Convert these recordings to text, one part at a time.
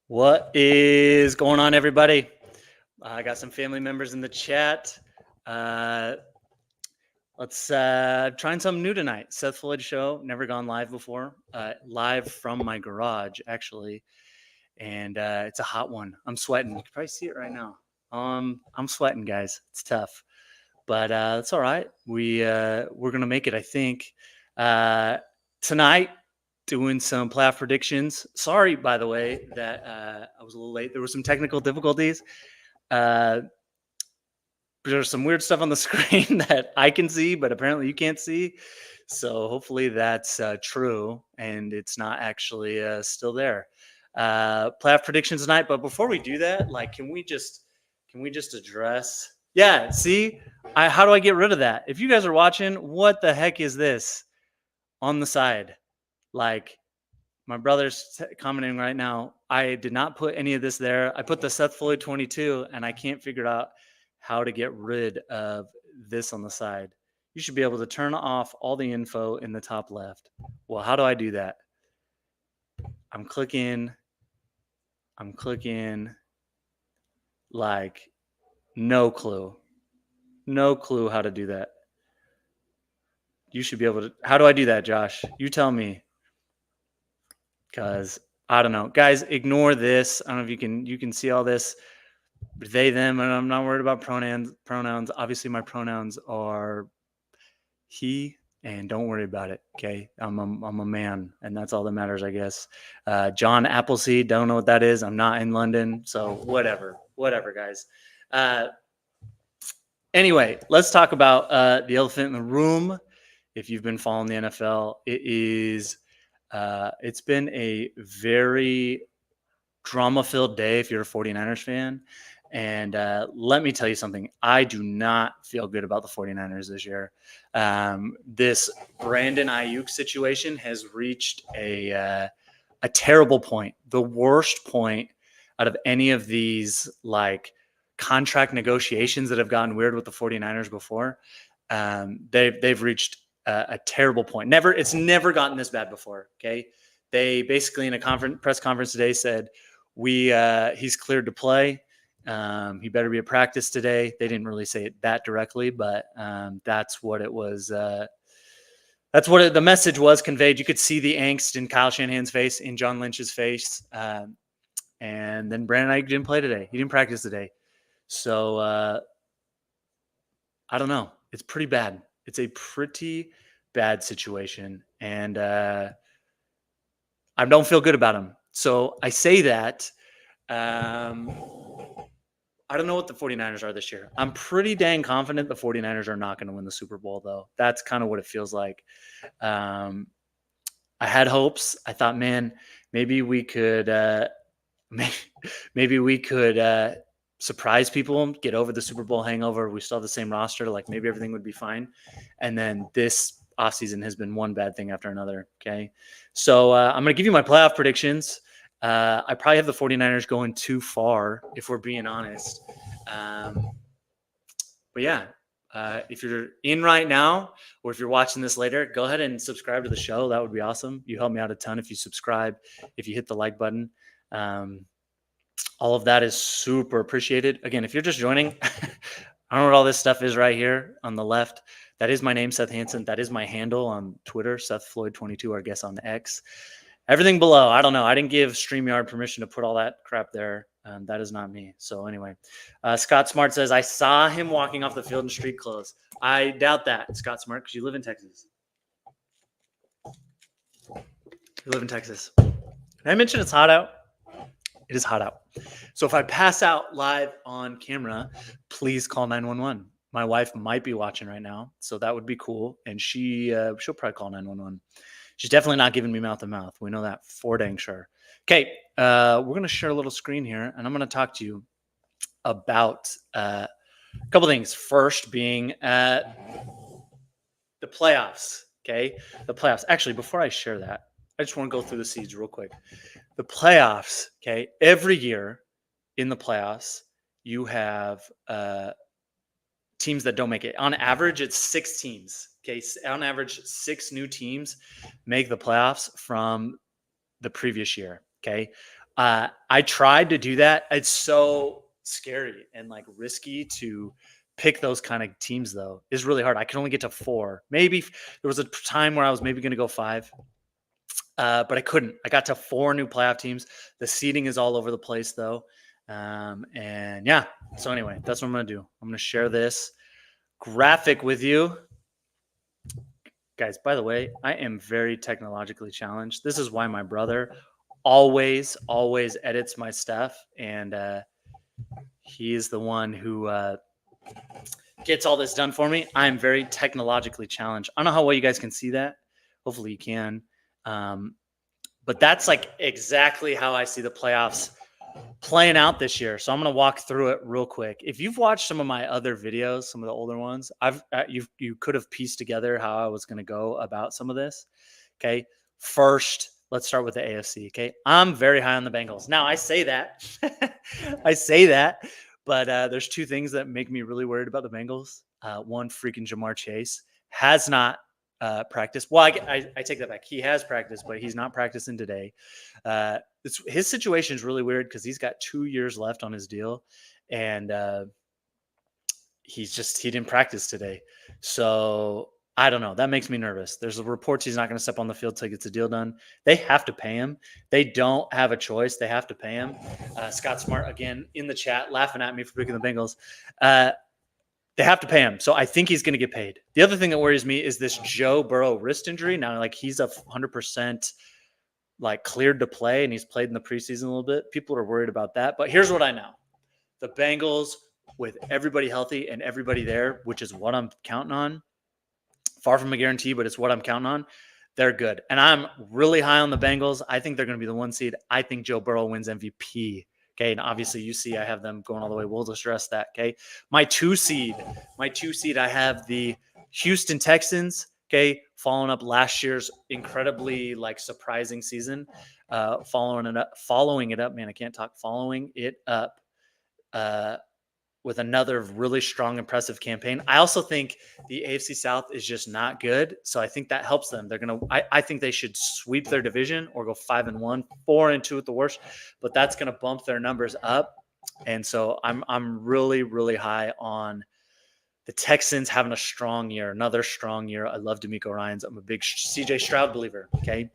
What is going on, everybody? I got some family members in the chat. Let's trying something new tonight. Seth Floyd Show, never gone live before. Live from my garage, actually, and it's a hot one. I'm sweating. You can probably see it right now. I'm sweating, guys. It's tough, but it's all right. We're gonna make it, I think. Tonight, doing some playoff predictions. Sorry, by the way, that I was a little late. There were some technical difficulties. There's some weird stuff on the screen that I can see, but apparently you can't see. So hopefully that's true and it's not actually still there. Playoff predictions tonight. But before we do that, like, can we just address? Yeah, see, how do I get rid of that? If you guys are watching, what the heck is this on the side? Like, my brother's commenting right now. I did not put any of this there. I put the Seth Floyd 22, and I can't figure out how to get rid of this on the side. You should be able to turn off all the info in the top left. Well, how do I do that? I'm clicking, like, no clue. No clue how to do that. You should be able to. How do I do that, Josh? You tell me. Because I don't know. Guys, ignore this. I don't know if you can see all this. They, them, and I'm not worried about pronouns. Obviously, my pronouns are he, and don't worry about it. Okay, I'm a man, and that's all that matters, I guess. John Appleseed, don't know what that is. I'm not in London, so whatever, guys. Anyway, let's talk about the elephant in the room. If you've been following the NFL, it's been a very drama-filled day if you're a 49ers fan. And let me tell you something. I do not feel good about the 49ers this year. This Brandon Ayuk situation has reached a terrible point, the worst point out of any of these, like, contract negotiations that have gotten weird with the 49ers before. They've reached a terrible point. It's never gotten this bad before. Okay. They basically, in a press conference today, said, he's cleared to play. He better be at practice today. They didn't really say it that directly, but that's what it was. That's what the message was conveyed. You could see the angst in Kyle Shanahan's face, in John Lynch's face. And then Brandon Ayuk didn't play today. He didn't practice today. So I don't know. It's pretty bad. It's a pretty bad situation. And I don't feel good about him. So I say that. I don't know what the 49ers are this year. I'm pretty dang confident the 49ers are not going to win the Super Bowl, though. That's kind of what it feels like. I had hopes. I thought, man, maybe we could surprise people, get over the Super Bowl hangover. We still have the same roster. Like, maybe everything would be fine. And then this offseason has been one bad thing after another. Okay. So I'm going to give you my playoff predictions. I probably have the 49ers going too far, if we're being honest. But yeah, if you're in right now, or if you're watching this later, go ahead and subscribe to the show. That would be awesome. You help me out a ton if you subscribe, if you hit the like button. All of that is super appreciated. Again, if you're just joining, I don't know what all this stuff is right here on the left. That is my name, Seth Hansen. That is my handle on Twitter, Seth Floyd 22, or I guess on X. Everything below, I don't know. I didn't give StreamYard permission to put all that crap there. That is not me. So anyway, Scott Smart says, I saw him walking off the field in street clothes. I doubt that, Scott Smart, because you live in Texas. You live in Texas. Did I mention it's hot out? It is hot out. So if I pass out live on camera, please call 911. My wife might be watching right now, so that would be cool. And she'll probably call 911. She's definitely not giving me mouth to mouth. We know that for dang sure. Okay, we're going to share a little screen here, and I'm going to talk to you about a couple things. First being the playoffs, okay? The playoffs. Actually, before I share that, I just want to go through the seeds real quick. The playoffs, okay? Every year in the playoffs, you have teams that don't make it. On average, it's 6 teams. Okay, on average, 6 new teams make the playoffs from the previous year. Okay, I tried to do that. It's so scary and like risky to pick those kind of teams, though. It's really hard. I can only get to 4. Maybe there was a time where I was maybe going to go 5, but I couldn't. I got to 4 new playoff teams. The seeding is all over the place, though. And yeah, so anyway, that's what I'm going to do. I'm going to share this graphic with you. Guys, by the way, I am very technologically challenged. This is why my brother always edits my stuff, and he is the one who gets all this done for me. I'm very technologically challenged. I don't know how well you guys can see that. Hopefully you can. But that's like exactly how I see the playoffs playing out this year. So I'm going to walk through it real quick. If you've watched some of my other videos, some of the older ones, you could have pieced together how I was going to go about some of this. Okay. First, let's start with the AFC. Okay. I'm very high on the Bengals. Now I say that, but there's 2 things that make me really worried about the Bengals. One, freaking Jamar Chase has not practiced. Well, I take that back. He has practiced, but he's not practicing today. His situation is really weird because he's got 2 years left on his deal, and he didn't practice today. So I don't know. That makes me nervous. There's reports he's not going to step on the field till he gets a deal done. They have to pay him. They don't have a choice. They have to pay him. Scott Smart, again, in the chat, laughing at me for picking the Bengals. They have to pay him. So I think he's going to get paid. The other thing that worries me is this Joe Burrow wrist injury. Now, like, he's 100% like cleared to play, and he's played in the preseason a little bit. People are worried about that. But here's what I know. The Bengals, with everybody healthy and everybody there, which is what I'm counting on, far from a guarantee, but it's what I'm counting on, they're good. And I'm really high on the Bengals. I think they're going to be the 1 seed. I think Joe Burrow wins MVP. Okay, and obviously you see I have them going all the way. We'll address that. Okay, my 2 seed, I have the Houston Texans. Okay, following up last year's incredibly like surprising season, following it up. Man, I can't talk. Following it up with another really strong, impressive campaign. I also think the AFC South is just not good, so I think that helps them. I think they should sweep their division or go 5-1, 4-2 at the worst, but that's going to bump their numbers up. And so I'm really, really high on the Texans having a strong year, another strong year. I love DeMeco Ryans. I'm a big CJ Stroud believer. Okay.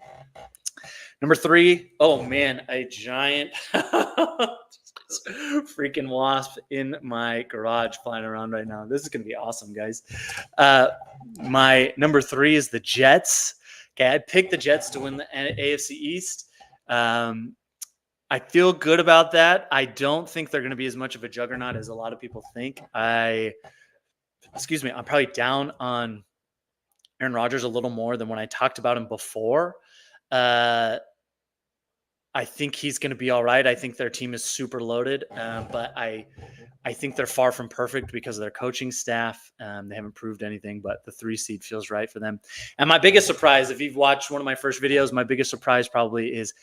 Number 3, oh man, a giant freaking wasp in my garage flying around right now. This is going to be awesome, guys. My number 3 is the Jets. Okay, I picked the Jets to win the AFC East. I feel good about that. I don't think they're going to be as much of a juggernaut as a lot of people think. I'm probably down on Aaron Rodgers a little more than when I talked about him before. I think he's going to be all right. I think their team is super loaded, but I think they're far from perfect because of their coaching staff. They haven't proved anything, but the 3 seed feels right for them. And my biggest surprise, if you've watched one of my first videos, my biggest surprise probably is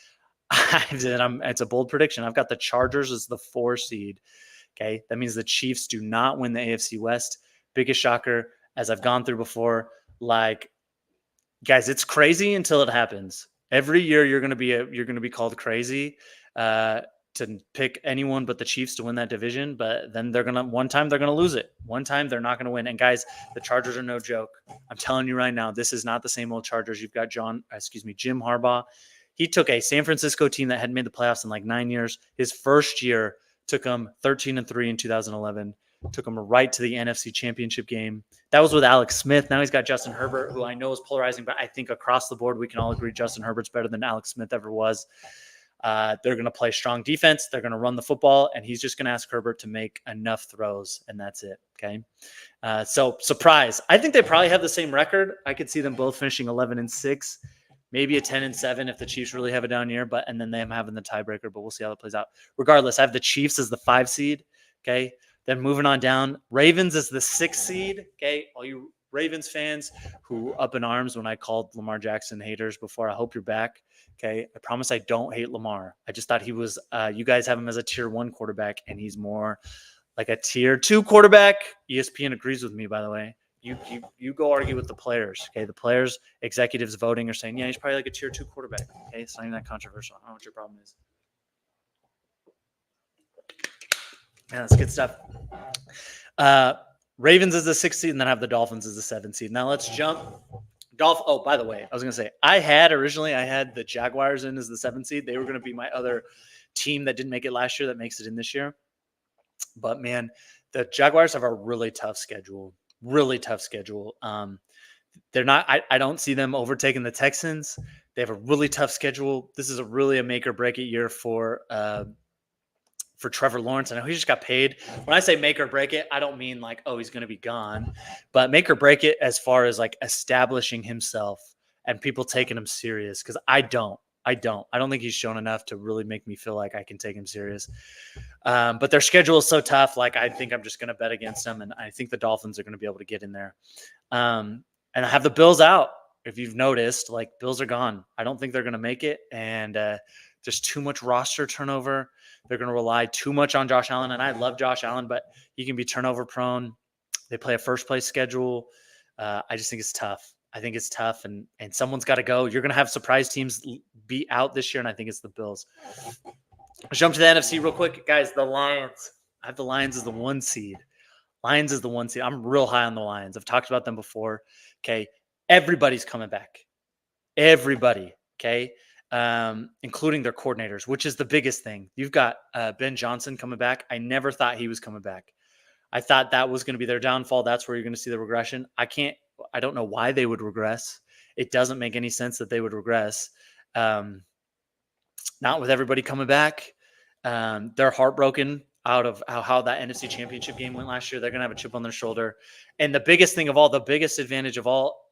it's a bold prediction. I've got the Chargers as the 4 seed. Okay, that means the Chiefs do not win the AFC West. Biggest shocker, as I've gone through before. Like, guys, it's crazy until it happens. Every year you're going to be called crazy to pick anyone but the Chiefs to win that division. But then one time they're going to lose it. One time they're not going to win. And guys, the Chargers are no joke. I'm telling you right now, this is not the same old Chargers. You've got Jim Harbaugh. He took a San Francisco team that hadn't made the playoffs in like 9 years. His first year took them 13-3 in 2011. Took him right to the NFC Championship game. That was with Alex Smith. Now he's got Justin Herbert, who I know is polarizing, but I think across the board we can all agree Justin Herbert's better than Alex Smith ever was. They're going to play strong defense. They're going to run the football, and he's just going to ask Herbert to make enough throws, and that's it. Okay. So surprise. I think they probably have the same record. I could see them both finishing 11-6, maybe a 10-7 if the Chiefs really have a down year, and then them having the tiebreaker, but we'll see how that plays out. Regardless, I have the Chiefs as the 5 seed. Okay. Then moving on down, Ravens is the 6 seed. Okay, all you Ravens fans who up in arms when I called Lamar Jackson haters before, I hope you're back. Okay, I promise I don't hate Lamar. I just thought he was. You guys have him as a tier 1 quarterback, and he's more like a tier 2 quarterback. ESPN agrees with me, by the way. You go argue with the players. Okay, the players, executives voting are saying, yeah, he's probably like a tier 2 quarterback. Okay, it's not even that controversial. I don't know what your problem is. Yeah, that's good stuff. Ravens is the 6th seed, and then I have the Dolphins as the 7th seed. Now let's jump. Oh, by the way, I was gonna say I had the Jaguars in as the 7th seed. They were gonna be my other team that didn't make it last year that makes it in this year. But man, the Jaguars have a really tough schedule. Really tough schedule. They're not. I don't see them overtaking the Texans. They have a really tough schedule. This is a make or break it year for Trevor Lawrence. I know he just got paid. When I say make or break it, I don't mean like, oh, he's going to be gone, but make or break it as far as like establishing himself and people taking him serious. Cause I don't think he's shown enough to really make me feel like I can take him serious. But their schedule is so tough. Like, I think I'm just going to bet against them. And I think the Dolphins are going to be able to get in there. And I have the Bills out. If you've noticed, like, Bills are gone. I don't think they're going to make it. And there's too much roster turnover. They're going to rely too much on Josh Allen. And I love Josh Allen, but he can be turnover prone. They play a first place schedule. I just think it's tough. I think it's tough, and someone's got to go. You're going to have surprise teams be out this year, and I think it's the Bills. Let's jump to the NFC real quick. Guys, the Lions. I have the Lions as the 1 seed. Lions is the 1 seed. I'm real high on the Lions. I've talked about them before. Okay. Everybody's coming back. Everybody. Okay. Including their coordinators, which is the biggest thing. You've got Ben Johnson coming back. I never thought he was coming back. I thought that was going to be their downfall. That's where you're going to see the regression. I don't know why they would regress. It doesn't make any sense that they would regress. Not with everybody coming back. They're heartbroken out of how that NFC Championship game went last year. They're going to have a chip on their shoulder. And the biggest advantage of all,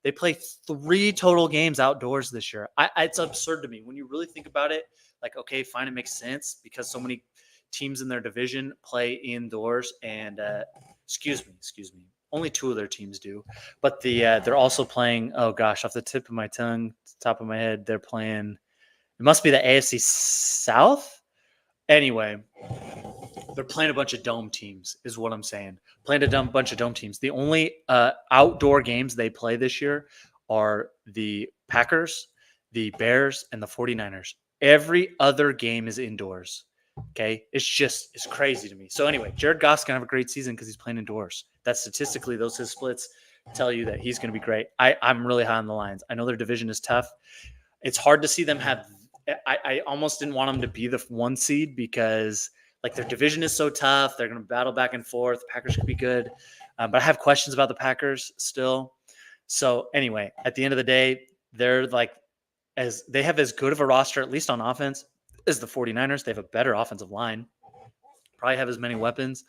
they play 3 total games outdoors this year. It's absurd to me when you really think about it. Like, okay, fine, it makes sense because so many teams in their division play indoors. And excuse me, only 2 of their teams do. But they're also playing. Oh gosh, off the tip of my tongue, top of my head, they're playing. It must be the AFC South. Anyway, they're playing a bunch of dome teams, is what I'm saying. Playing a bunch of dome teams. The only outdoor games they play this year are the Packers, the Bears, and the 49ers. Every other game is indoors. Okay. It's crazy to me. So anyway, Jared Goff's going to have a great season because he's playing indoors. That statistically, his splits tell you that he's going to be great. I'm really high on the Lions. I know their division is tough. It's hard to see them have. I almost didn't want them to be the 1 seed because like their division is so tough. They're going to battle back and forth. The Packers could be good. But I have questions about the Packers still. So anyway, at the end of the day, they're like, they have as good of a roster, at least on offense, as the 49ers. They have a better offensive line, probably have as many weapons,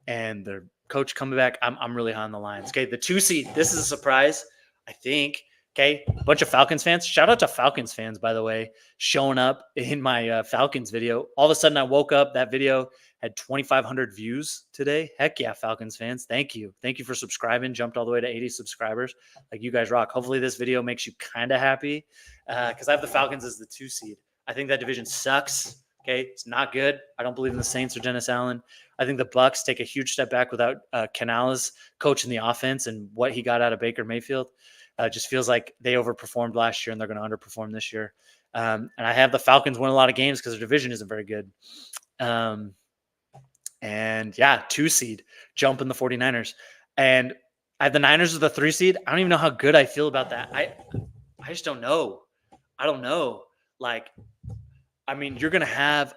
and their coach coming back. I'm really high on the Lions. Okay, the 2 seed. This is a surprise, I think. Okay, a bunch of Falcons fans. Shout out to Falcons fans, by the way, showing up in my Falcons video. All of a sudden, I woke up. That video had 2,500 views today. Heck yeah, Falcons fans. Thank you. Thank you for subscribing. Jumped all the way to 80 subscribers. Like, you guys rock. Hopefully this video makes you kind of happy because I have the Falcons as the 2 seed. I think that division sucks. Okay, it's not good. I don't believe in the Saints or Dennis Allen. I think the Bucs take a huge step back without Canales coaching the offense and what he got out of Baker Mayfield. Just feels like they overperformed last year and they're going to underperform this year. And I have the Falcons win a lot of games because their division isn't very good. And yeah, 2 seed, jump in the 49ers. And I have the Niners as the 3 seed. I don't even know how good I feel about that. I just don't know. I don't know. Like, I mean, you're going to have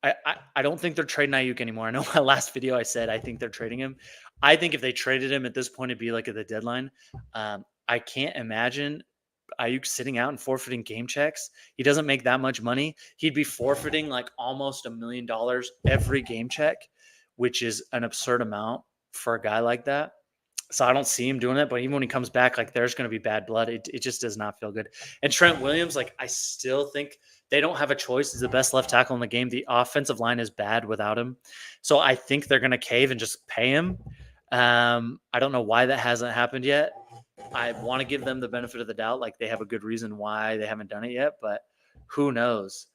I don't think they're trading Ayuk anymore. I know my last video I said I think they're trading him. I think if they traded him at this point, it'd be like at the deadline. I can't imagine Ayuk sitting out and forfeiting game checks. He doesn't make that much money. He'd be forfeiting like almost $1 million every game check, which is an absurd amount for a guy like that. So I don't see him doing it, but even when he comes back, like there's going to be bad blood. It just does not feel good. And Trent Williams, like I still think they don't have a choice. He's the best left tackle in the game. The offensive line is bad without him. So I think they're going to cave and just pay him. I don't know why that hasn't happened yet. I want to give them the benefit of the doubt. Like they have a good reason why they haven't done it yet, but who knows?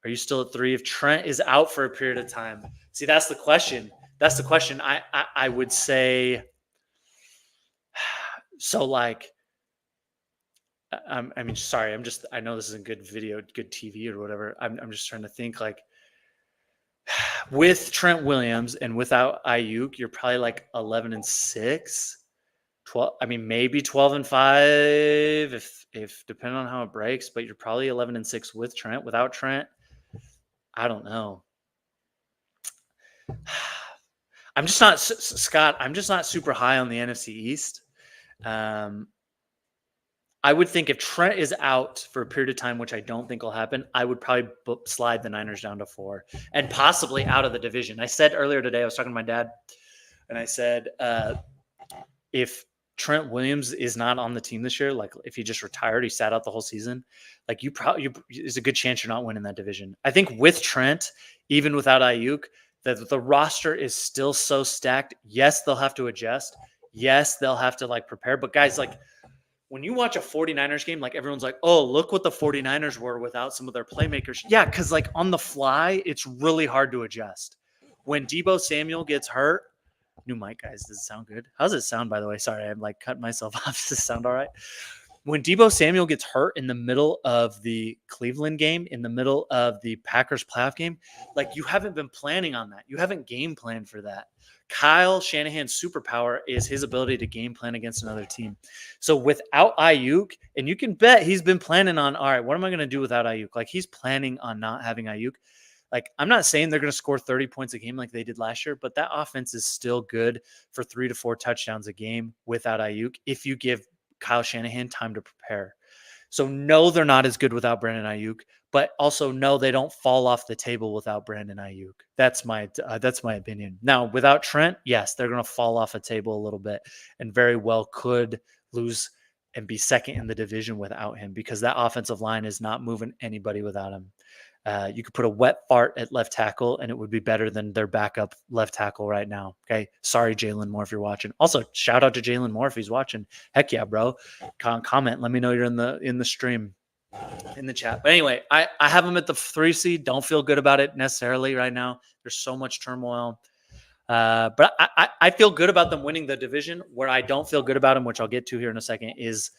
Are you still at 3? If Trent is out for a period of time, see, that's the question. That's the question. I would say, so like, I mean, sorry, I know this isn't good video, good TV or whatever. I'm just trying to think like, With Trent Williams and without Ayuk, you're probably like 11-6, 12. I mean, maybe 12-5 if depending on how it breaks, but you're probably 11-6 with Trent. Without Trent, I don't know. I'm just not Scott. I'm just not super high on the NFC East. I would think if Trent is out for a period of time, which I don't think will happen, I would probably slide the Niners down to 4 and possibly out of the division. I said earlier today, I was talking to my dad, and I said, if Trent Williams is not on the team this year, like if he just retired, he sat out the whole season, like there's a good chance you're not winning that division. I think with Trent, even without Ayuk, the roster is still so stacked. Yes, they'll have to adjust. Yes, they'll have to like prepare. But guys, like when you watch a 49ers game, like everyone's like, oh, look what the 49ers were without some of their playmakers. Yeah, because like on the fly, it's really hard to adjust. When Deebo Samuel gets hurt, new mic, guys, does it sound good? How's it sound, by the way? Sorry, I'm like cutting myself off. Does it sound all right? When Deebo Samuel gets hurt in the middle of the Cleveland game, in the middle of the Packers playoff game, like you haven't been planning on that. You haven't game planned for that. Kyle Shanahan's superpower is his ability to game plan against another team. So without Ayuk, and you can bet he's been planning on, all right, what am I going to do without Ayuk? Like he's planning on not having Ayuk. Like I'm not saying they're going to score 30 points a game like they did last year, but that offense is still good for 3 to 4 touchdowns a game without Ayuk if you give Kyle Shanahan time to prepare. So no, they're not as good without Brandon Ayuk, but also no, they don't fall off the table without Brandon Ayuk. That's my opinion. Now, without Trent, yes, they're going to fall off a table a little bit and very well could lose and be second in the division without him because that offensive line is not moving anybody without him. You could put a wet fart at left tackle and it would be better than their backup left tackle right now. Okay. Sorry, Jalen Moore, if you're watching. Also, shout out to Jalen Moore if he's watching. Heck yeah, bro. Comment. Let me know you're in the stream, in the chat. But anyway, I have them at the 3 seed. Don't feel good about it necessarily right now. There's so much turmoil. But I feel good about them winning the division. Where I don't feel good about them, which I'll get to here in a second, is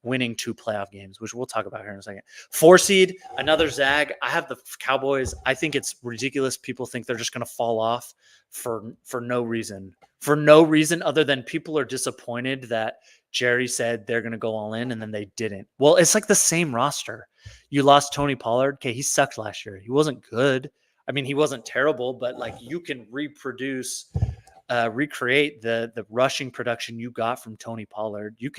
winning 2 playoff games, which we'll talk about here in a second. 4 seed, another zag. I have the Cowboys. I think it's ridiculous. People think they're just going to fall off for no reason. For no reason other than people are disappointed that Jerry said they're going to go all in and then they didn't. Well, it's like the same roster. You lost Tony Pollard. Okay, he sucked last year. He wasn't good. I mean, he wasn't terrible, but like you can recreate the rushing production you got from Tony Pollard. You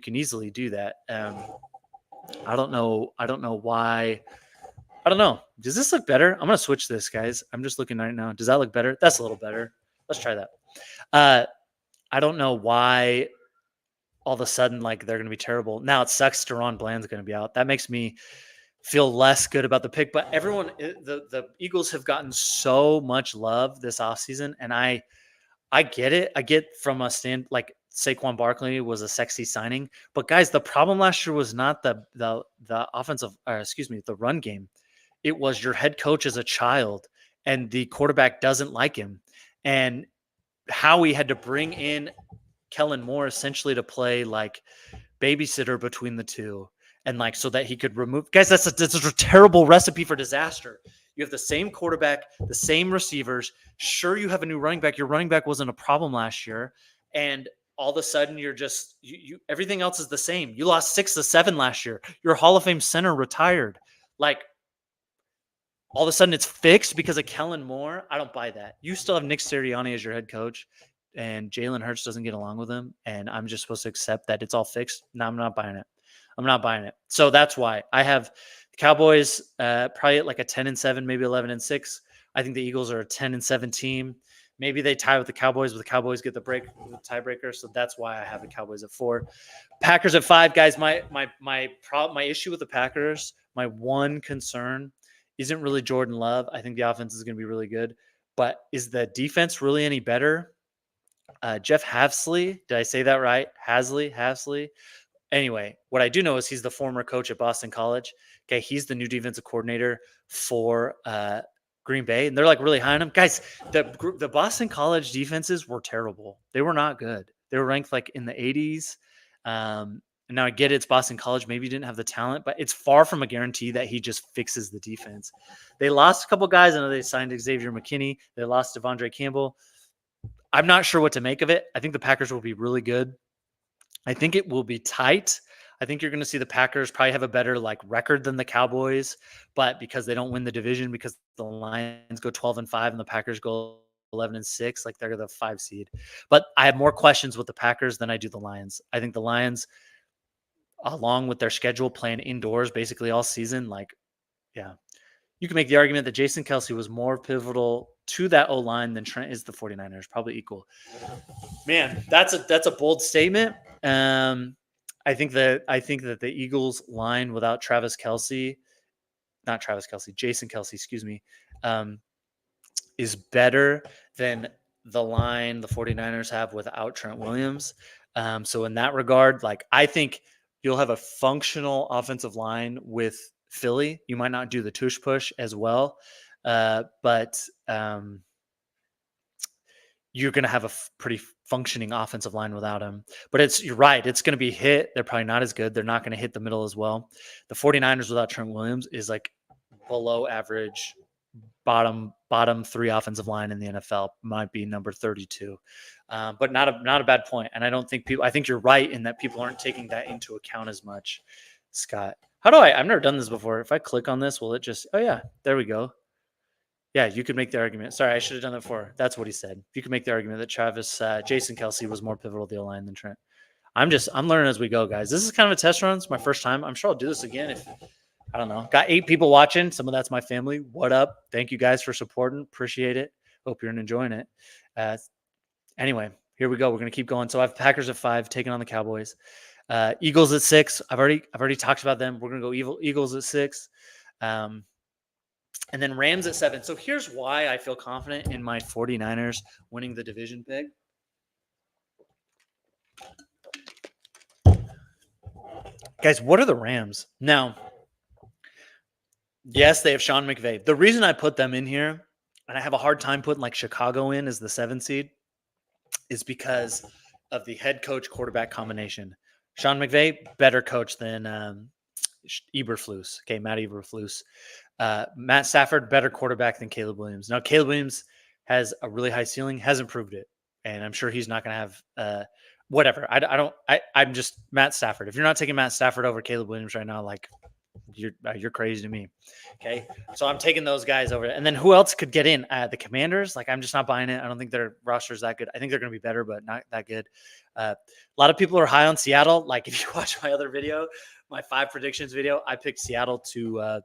can easily do that. I don't know why. I don't know. Does this look better? I'm going to switch this, guys. I'm just looking right now. Does that look better? That's a little better. Let's try that. I don't know why all of a sudden, like, they're going to be terrible. Now it sucks DaRon Bland's going to be out. That makes me feel less good about the pick. But everyone, the Eagles have gotten so much love this offseason, and I get it. I get from a stand like Saquon Barkley was a sexy signing, but guys, the problem last year was not the offensive, the run game. It was your head coach as a child, and the quarterback doesn't like him, and Howie had to bring in Kellen Moore essentially to play like babysitter between the two, and like so that he could remove guys. That's a terrible recipe for disaster. You have the same quarterback, the same receivers. Sure, you have a new running back. Your running back wasn't a problem last year, and all of a sudden you're just you everything else is the same. You lost 6-7 last year. Your Hall of Fame center retired. Like all of a sudden it's fixed because of Kellen Moore. I don't buy that. You still have Nick Sirianni as your head coach, and Jalen Hurts doesn't get along with him, and I'm just supposed to accept that it's all fixed. No, I'm not buying it. I'm not buying it. So that's why I have the Cowboys probably at like a 10-7, maybe 11-6. I think the Eagles are a 10-7 team. Maybe they tie with the Cowboys, but the Cowboys get the tiebreaker. So that's why I have the Cowboys at 4. Packers at 5, guys. My issue with the Packers, my one concern isn't really Jordan Love. I think the offense is going to be really good, but is the defense really any better? Jeff Hafsley, did I say that right? Hafsley. Anyway, what I do know is he's the former coach at Boston College. Okay, he's the new defensive coordinator for Green Bay, and they're like really high on him. Guys, the Boston College defenses were terrible. They were not good. They were ranked like in the 80s. And now I get it, it's Boston College. Maybe he didn't have the talent, but it's far from a guarantee that he just fixes the defense. They lost a couple guys. I know they signed Xavier McKinney. They lost Devondre Campbell. I'm not sure what to make of it. I think the Packers will be really good. I think it will be tight. I think you're going to see the Packers probably have a better record than the Cowboys, but because they don't win the division, because the Lions go 12-5 and the Packers go 11-6, they're the 5 seed. But I have more questions with the Packers than I do the Lions. I think the Lions, along with their schedule playing indoors basically all season, yeah, you can make the argument that Jason Kelce was more pivotal to that O-line than Trent is the 49ers, probably equal. Man, that's a bold statement. I think that the Eagles line without Jason Kelce, excuse me, is better than the line the 49ers have without Trent Williams. So in that regard, I think you'll have a functional offensive line with Philly. You might not do the tush push as well, but you're going to have a pretty functioning offensive line without him. But you're right. It's going to be hit. They're probably not as good. They're not going to hit the middle as well. The 49ers without Trent Williams is below average, bottom 3 offensive line in the NFL, might be number 32. But not a bad point. And I think you're right in that people aren't taking that into account as much. Scott, I've never done this before. If I click on this, will it just, oh yeah, there we go. Yeah, you could make the argument. Sorry, I should have done that before. That's what he said. You could make the argument that Jason Kelce was more pivotal to the line than Trent. I'm learning as we go, guys. This is kind of a test run. It's my first time. I'm sure I'll do this again if, I don't know. Got 8 people watching. Some of that's my family. What up? Thank you guys for supporting. Appreciate it. Hope you're enjoying it. Anyway, here we go. We're going to keep going. So I have Packers at 5, taking on the Cowboys. Eagles at 6. I've already talked about them. We're going to go Eagles at 6. And then Rams at 7. So here's why I feel confident in my 49ers winning the division pick. Guys, what are the Rams? Now, yes, they have Sean McVay. The reason I put them in here, and I have a hard time putting Chicago in as the 7 seed, is because of the head coach quarterback combination. Sean McVay, better coach than Eberflus. Okay, Matt Eberflus. Matt Stafford, better quarterback than Caleb Williams. Now, Caleb Williams has a really high ceiling, hasn't proved it. And I'm sure he's not going to have whatever. I'm just Matt Stafford. If you're not taking Matt Stafford over Caleb Williams right now, you're crazy to me. Okay. So I'm taking those guys over. And then who else could get in? The Commanders. I'm just not buying it. I don't think their roster is that good. I think they're going to be better, but not that good. A lot of people are high on Seattle. If you watch my other video, my 5 predictions video, I picked Seattle to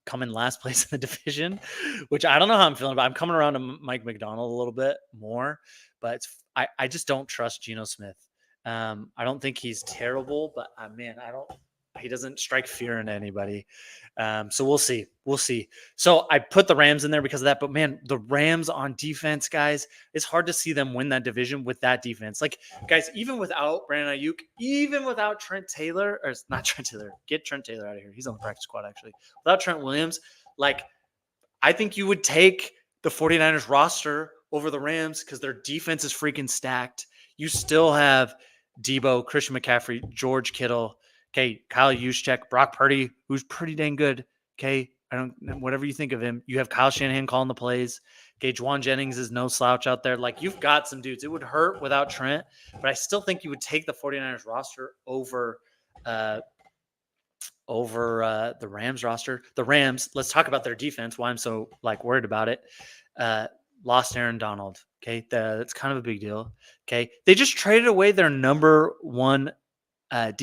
come in last place in the division, which I don't know how I'm feeling about. I'm coming around to Mike McDonald a little bit more, but I just don't trust Geno Smith. I don't think he's terrible, but man, he doesn't strike fear into anybody. So we'll see. So I put the Rams in there because of that, but man, the Rams on defense, guys, it's hard to see them win that division with that defense. Guys, even without Brandon Ayuk, even without Trent Taylor, or not Trent Taylor, get Trent Taylor out of here. He's on the practice squad, actually. Without Trent Williams, I think you would take the 49ers roster over the Rams because their defense is freaking stacked. You still have Debo, Christian McCaffrey, George Kittle, okay, Kyle Juszczyk, Brock Purdy, who's pretty dang good. Okay, whatever you think of him. You have Kyle Shanahan calling the plays. Okay, Juwan Jennings is no slouch out there. You've got some dudes. It would hurt without Trent, but I still think you would take the 49ers roster over the Rams roster. The Rams, let's talk about their defense, why I'm so worried about it. Lost Aaron Donald. Okay, that's kind of a big deal. Okay, they just traded away their number 1 their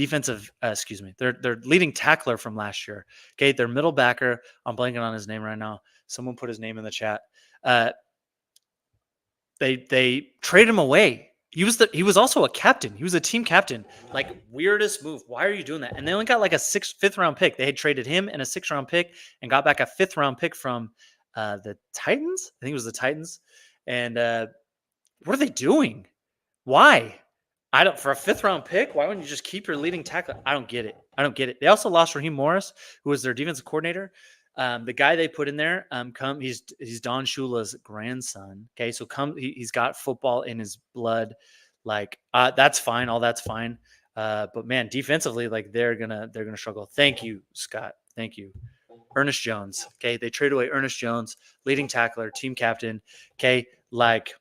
leading tackler from last year. Okay, their middle backer. I'm blanking on his name right now. Someone put his name in the chat. They traded him away. He was also a captain. He was a team captain. Weirdest move. Why are you doing that? And they only got a 5th round pick. They had traded him and a 6th round pick and got back a 5th round pick from the Titans. I think it was the Titans. And what are they doing? Why? For a 5th round pick, why wouldn't you just keep your leading tackler? I don't get it. They also lost Raheem Morris, who was their defensive coordinator. The guy they put in there, he's Don Shula's grandson. Okay, so he's got football in his blood. That's fine. All that's fine. But man, defensively, like they're gonna struggle. Thank you, Scott. Thank you. Ernest Jones. Okay. They trade away Ernest Jones, leading tackler, team captain. Okay. Like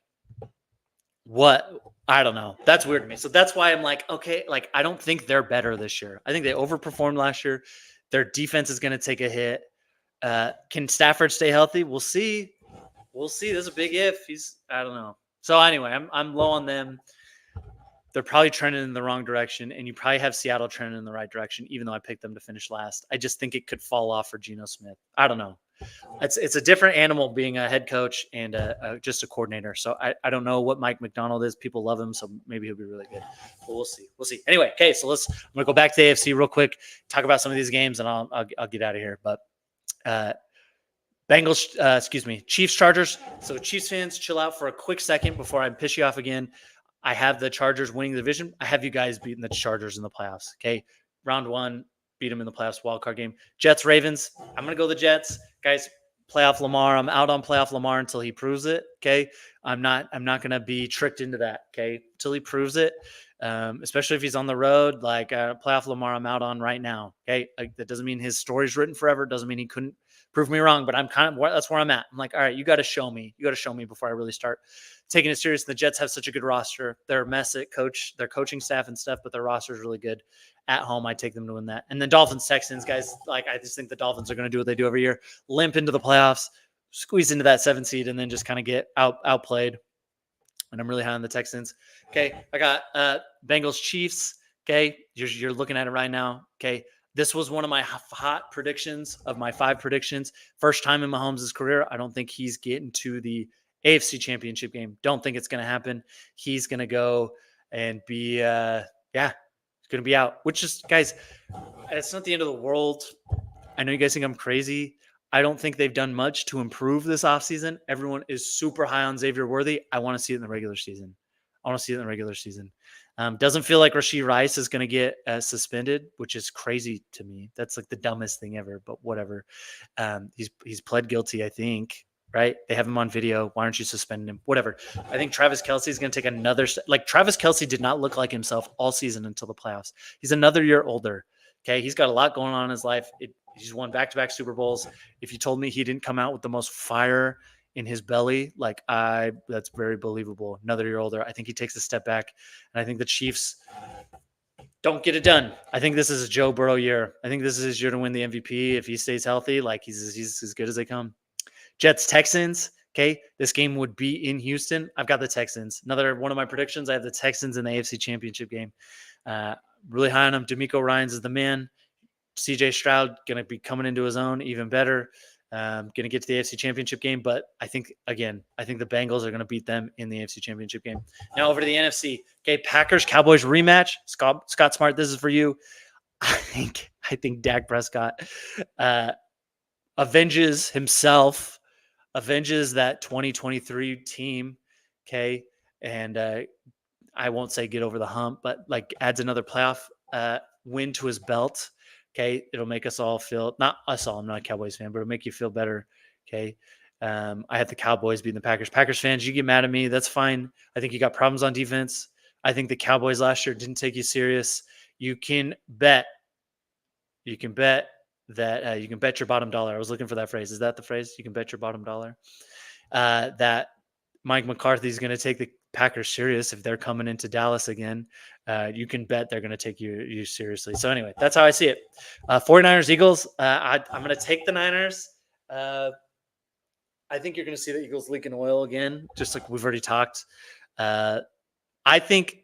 what? I don't know. That's weird to me. So that's why I'm like, okay, like I don't think they're better this year. I think they overperformed last year. Their defense is going to take a hit. Can Stafford stay healthy? We'll see. We'll see. There's a big if. I don't know. So anyway, I'm low on them. They're probably trending in the wrong direction, and you probably have Seattle trending in the right direction, even though I picked them to finish last. I just think it could fall off for Geno Smith. I don't know. It's a different animal being a head coach and just a coordinator. So I don't know what Mike McDonald is. People love him, so maybe he'll be really good. But we'll see. We'll see. Anyway, okay, so I'm gonna go back to the AFC real quick, talk about some of these games, and I'll get out of here. But Chiefs, Chargers. So Chiefs fans, chill out for a quick second before I piss you off again. I have the Chargers winning the division. I have you guys beating the Chargers in the playoffs. Okay, round one, beat them in the playoffs, wild card game. Jets, Ravens. I'm gonna go the Jets, guys. Playoff Lamar. I'm out on playoff Lamar until he proves it. Okay, I'm not gonna be tricked into that. Okay, until he proves it. Especially if he's on the road, like playoff Lamar, I'm out on right now. Okay, that doesn't mean his story's written forever. Doesn't mean he couldn't prove me wrong. But I'm that's where I'm at. I'm like, all right, you got to show me. You got to show me before I really start taking it serious. The Jets have such a good roster. They're a mess at their coaching staff and stuff, but their roster is really good. At home, I take them to win that. And then Dolphins, Texans, guys, like I just think the Dolphins are going to do what they do every year, limp into the playoffs, squeeze into that 7 seed, and then just kind of get outplayed. And I'm really high on the Texans. Okay, I got Bengals, Chiefs. Okay, you're looking at it right now. Okay, this was one of my hot predictions of my 5 predictions. First time in Mahomes' career. I don't think he's getting to the AFC Championship game. Don't think it's going to happen. He's going to go and be, going to be out, which is, guys, it's not the end of the world. I know you guys think I'm crazy. I don't think they've done much to improve this offseason. Everyone is super high on Xavier Worthy. I want to see it in the regular season. Doesn't feel like Rashee Rice is going to get suspended, which is crazy to me. That's like the dumbest thing ever, but whatever. He's pled guilty, I think. Right? They have him on video. Why aren't you suspending him? Whatever. I think Travis Kelce is going to take another step. Like Travis Kelce did not look like himself all season until the playoffs. He's another year older. Okay. He's got a lot going on in his life. He's won back-to-back Super Bowls. If you told me he didn't come out with the most fire in his belly, that's very believable. Another year older. I think he takes a step back. And I think the Chiefs don't get it done. I think this is a Joe Burrow year. I think this is his year to win the MVP. If he stays healthy, like he's as good as they come. Jets, Texans. Okay. This game would be in Houston. I've got the Texans. Another one of my predictions. I have the Texans in the AFC Championship game. Really high on them. DeMeco Ryans is the man. CJ Stroud going to be coming into his own even better. Going to get to the AFC Championship game. But I think the Bengals are going to beat them in the AFC Championship game. Now over to the NFC. Okay. Packers, Cowboys rematch. Scott Smart, this is for you. I think Dak Prescott avenges that 2023 team, okay? And I won't say get over the hump, but like adds another playoff win to his belt, okay? It'll make us all feel, not us all, I'm not a Cowboys fan, but it'll make you feel better, okay? I had the Cowboys beating the Packers. Packers fans, you get mad at me, that's fine. I think you got problems on defense. I think the Cowboys last year didn't take you serious. You can bet that you can bet your bottom dollar. I was looking for that phrase. Is that the phrase? You can bet your bottom dollar that Mike McCarthy is going to take the Packers serious if they're coming into Dallas again. You can bet they're going to take you seriously. So anyway, that's how I see it. 49ers, Eagles. I'm going to take the Niners. I think you're going to see the Eagles leaking oil again, just like we've already talked. I think,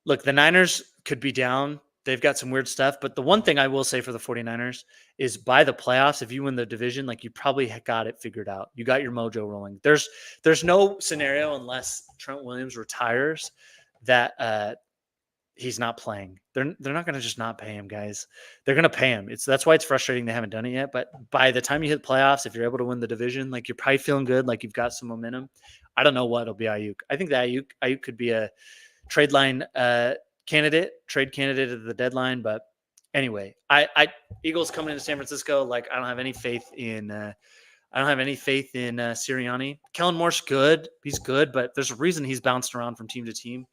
look, the Niners could be down. They've got some weird stuff. But the one thing I will say for the 49ers is by the playoffs, if you win the division, like you probably got it figured out. You got your mojo rolling. There's no scenario unless Trent Williams retires that he's not playing. They're not going to just not pay him, guys. They're going to pay him. That's why it's frustrating they haven't done it yet. But by the time you hit playoffs, if you're able to win the division, like you're probably feeling good, like you've got some momentum. I don't know what it'll be Ayuk. I think that Ayuk could be a trade candidate at the deadline. But anyway, I Eagles coming into San Francisco. Like I don't have any faith in Sirianni. Kellen Moore's good. He's good, but there's a reason he's bounced around from team to team.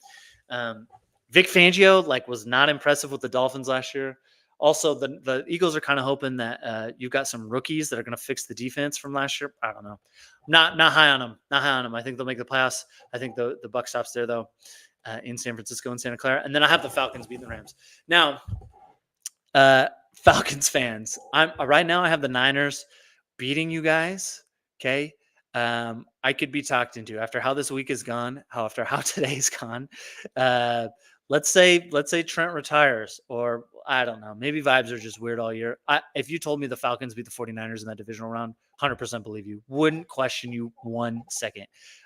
Vic Fangio was not impressive with the Dolphins last year. Also, the Eagles are kind of hoping that you've got some rookies that are going to fix the defense from last year. I don't know. Not high on them. Not high on them. I think they'll make the playoffs. I think the buck stops there though, in San Francisco and Santa Clara, and then I have the Falcons beating the Rams. Now, Falcons fans, I'm right now. I have the Niners beating you guys. Okay. I could be talked into after how this week is gone, after how today's gone. Let's say Trent retires, or I don't know. Maybe vibes are just weird all year. If you told me the Falcons beat the 49ers in that divisional round, 100% believe you. Wouldn't question you 1 second.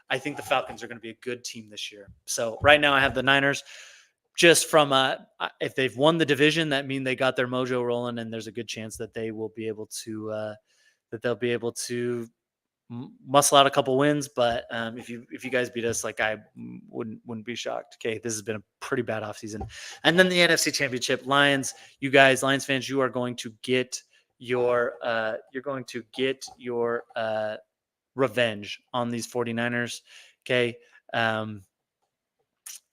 I think the Falcons are going to be a good team this year. So right now I have the Niners. Just from if they've won the division, that means they got their mojo rolling, and there's a good chance that they will be able to muscle out a couple wins. But if you guys beat us, I wouldn't be shocked. Okay, this has been a pretty bad offseason. And then the NFC Championship, Lions. You guys, Lions fans, you are going to get your revenge on these 49ers. Okay.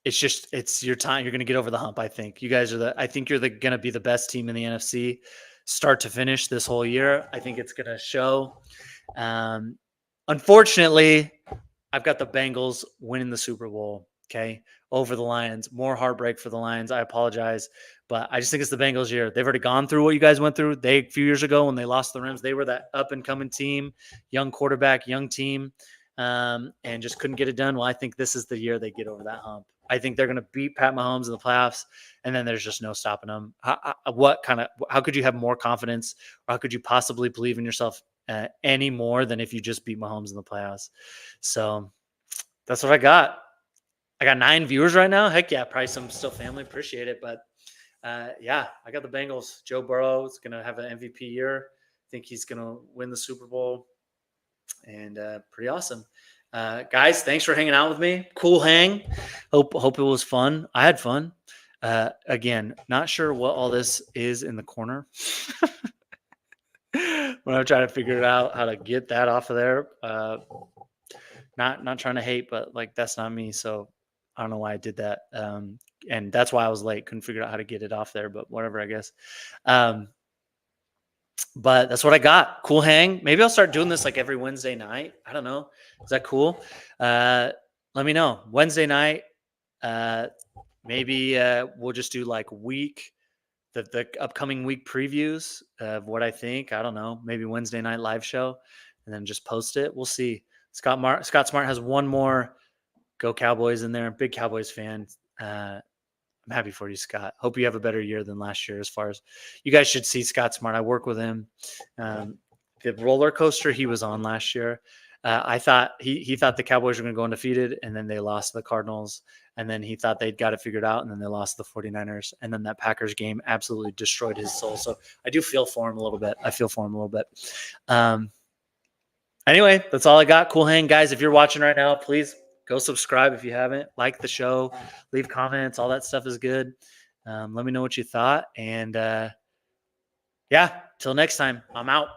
It's your time. You're going to get over the hump. I think you guys are you're going to be the best team in the NFC start to finish this whole year. I think it's going to show. Unfortunately, I've got the Bengals winning the Super Bowl. Okay. Over the Lions. More heartbreak for the Lions. I apologize, but I just think it's the Bengals year. They've already gone through what you guys went through. A few years ago when they lost the Rams, they were that up and coming team, young quarterback, young team, and just couldn't get it done. Well, I think this is the year they get over that hump. I think they're going to beat Pat Mahomes in the playoffs, and then there's just no stopping them. How could you have more confidence, or how could you possibly believe in yourself any more than if you just beat Mahomes in the playoffs? So that's what I got. I got 9 viewers right now. Heck yeah, probably some still family. Appreciate it. But yeah, I got the Bengals. Joe Burrow is going to have an MVP year. I think he's going to win the Super Bowl, and pretty awesome. Guys, thanks for hanging out with me. Cool hang. Hope it was fun. I had fun. Again, not sure what all this is in the corner. When I'm trying to figure it out how to get that off of there. Not trying to hate, but that's not me. So I don't know why I did that. And that's why I was late. Couldn't figure out how to get it off there, but whatever, I guess. But that's what I got. Cool hang. Maybe I'll start doing this every Wednesday night. I don't know. Is that cool? Let me know. Wednesday night. Maybe we'll just do the upcoming week previews of what I think. I don't know. Maybe Wednesday night live show, and then just post it. We'll see. Scott Smart has one more Go Cowboys in there. Big Cowboys fan. I'm happy for you, Scott. Hope you have a better year than last year. As far as you guys should see Scott Smart. I work with him. The roller coaster he was on last year. I thought he thought the Cowboys were going to go undefeated, and then they lost to the Cardinals, and then he thought they'd got it figured out, and then they lost to the 49ers, and then that Packers game absolutely destroyed his soul. So I do feel for him a little bit. Anyway, that's all I got. Cool hang, guys. If you're watching right now, please go subscribe if you haven't. Like the show, leave comments. All that stuff is good. Let me know what you thought. And yeah, till next time, I'm out.